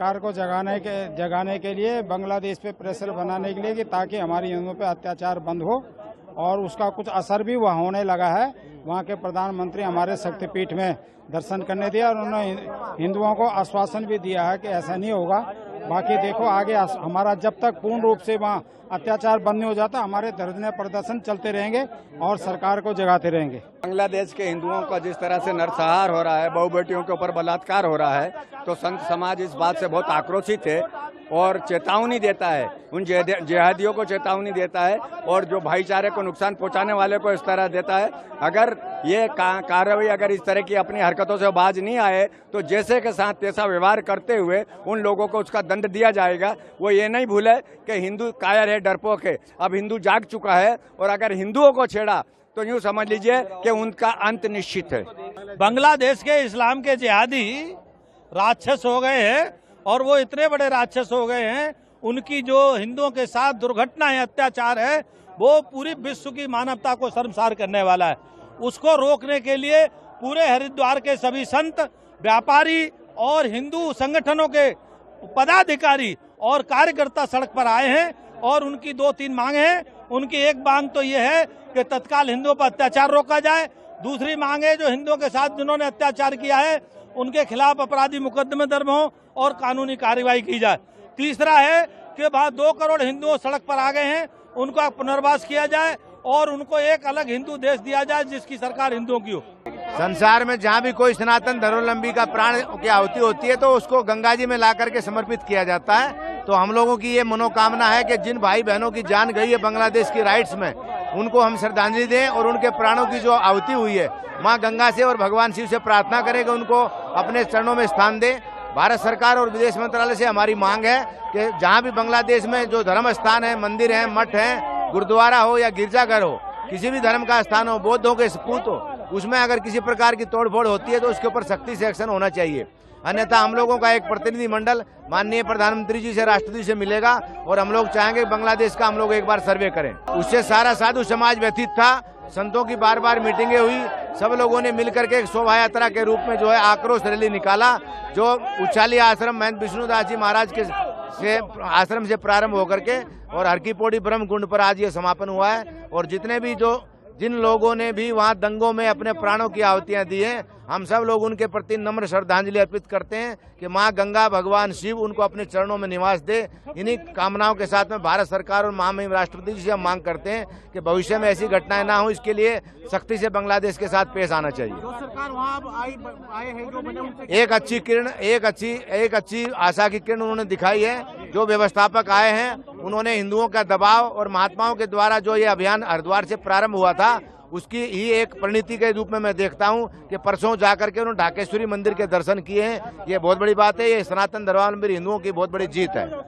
सरकार को जगाने के लिए बांग्लादेश पे प्रेशर बनाने के लिए कि ताकि हमारी हिंदुओं पे अत्याचार बंद हो, और उसका कुछ असर भी वहाँ होने लगा है। वहाँ के प्रधानमंत्री हमारे शक्तिपीठ में दर्शन करने दिया और उन्होंने हिंदुओं को आश्वासन भी दिया है कि ऐसा नहीं होगा। बाकी देखो आगे हमारा जब तक पूर्ण रूप से वहाँ अत्याचार बंद नहीं हो जाता, हमारे धरने प्रदर्शन चलते रहेंगे और सरकार को जगाते रहेंगे। बांग्लादेश के हिंदुओं का जिस तरह से नरसंहार हो रहा है, बहु बेटियों के ऊपर बलात्कार हो रहा है, तो संत समाज इस बात से बहुत आक्रोशित है और चेतावनी देता है, उन जिहादियों को चेतावनी देता है और जो भाईचारे को नुकसान पहुंचाने वाले को इस तरह देता है। अगर ये कार्रवाई अगर इस तरह की अपनी हरकतों से बाज नहीं आए तो जैसे के साथ तैसा व्यवहार करते हुए उन लोगों को उसका दंड दिया जाएगा। वो ये नहीं भूले कि हिंदू कायर है, डरपोक है। अब हिंदू जाग चुका है और अगर हिंदुओं को छेड़ा तो यूँ समझ लीजिए कि उनका अंत निश्चित है। बांग्लादेश के इस्लाम के जिहादी राक्षस हो गए हैं और वो इतने बड़े राक्षस हो गए हैं, उनकी जो हिंदुओं के साथ दुर्घटना है, अत्याचार है, वो पूरी विश्व की मानवता को शर्मसार करने वाला है। उसको रोकने के लिए पूरे हरिद्वार के सभी संत, व्यापारी और हिंदू संगठनों के पदाधिकारी और कार्यकर्ता सड़क पर आए हैं और उनकी 2-3 मांग हैं। उनकी एक मांग तो ये है कि तत्काल हिंदुओं पर अत्याचार रोका जाए। दूसरी मांग है जो हिंदुओं के साथ जिन्होंने अत्याचार किया है उनके खिलाफ अपराधी मुकदमे दर्ज हों और कानूनी कार्रवाई की जाए। तीसरा है कि 2 करोड़ हिंदुओं सड़क पर आ गए हैं, उनका पुनर्वास किया जाए और उनको एक अलग हिंदू देश दिया जाए जिसकी सरकार हिंदुओं की हो। संसार में जहाँ भी कोई सनातन धर्मावलंबी का प्राण की आहुति होती है तो उसको गंगा जी में ला करके समर्पित किया जाता है। तो हम लोगों की ये मनोकामना है कि जिन भाई बहनों की जान गई है बांग्लादेश की राइट्स में, उनको हम श्रद्धांजलि दें और उनके प्राणों की जो आहुति हुई है माँ गंगा से और भगवान शिव से प्रार्थना करें कि उनको अपने चरणों में स्थान दें। भारत सरकार और विदेश मंत्रालय से हमारी मांग है कि जहाँ भी बांग्लादेश में जो धर्म स्थान है, मंदिर हैं, मठ हैं, गुरुद्वारा हो या गिरजाघर हो, किसी भी धर्म का स्थान हो, बौद्धों के सपूत हो, उसमें अगर किसी प्रकार की तोड़फोड़ होती है तो उसके ऊपर सख्ती से एक्शन होना चाहिए। अन्यथा हम लोगों का एक प्रतिनिधि मंडल माननीय प्रधानमंत्री जी से, राष्ट्रपति से मिलेगा और हम लोग चाहेंगे बांग्लादेश का हम लोग एक बार सर्वे करें। उससे सारा साधु समाज व्यथित था। संतों की बार मिटिंगें हुई, सब लोगों ने मिलकर के एक शोभा यात्रा के रूप में जो है आक्रोश रैली निकाला, जो उचाली आश्रम महंत विष्णुदास जी महाराज के आश्रम से प्रारंभ होकर के और हर की पौड़ी ब्रह्म कुंड पर आज ये समापन हुआ है। और जिन लोगों ने भी वहाँ दंगों में अपने प्राणों की आहुतियाँ दी हैं, हम सब लोग उनके प्रति नम्र श्रद्धांजलि अर्पित करते हैं कि माँ गंगा, भगवान शिव उनको अपने चरणों में निवास दे। इन्हीं कामनाओं के साथ में भारत सरकार और महामहिम राष्ट्रपति जी से हम मांग करते हैं कि भविष्य में ऐसी घटनाएं ना हो, इसके लिए सख्ती से बांग्लादेश के साथ पेश आना चाहिए। जो सरकार वहाँ आए हैं, जो बने उनसे एक अच्छी किरण, एक अच्छी आशा की किरण उन्होंने दिखाई है। जो व्यवस्थापक आए हैं उन्होंने हिंदुओं का दबाव और महात्माओं के द्वारा जो ये अभियान हरिद्वार से प्रारंभ हुआ था उसकी ही एक परिणति के रूप में मैं देखता हूं कि परसों जाकर के उन्होंने ढाकेश्वरी मंदिर के दर्शन किए हैं। ये बहुत बड़ी बात है, ये सनातन धर्मावलंबी हिंदुओं की बहुत बड़ी जीत है।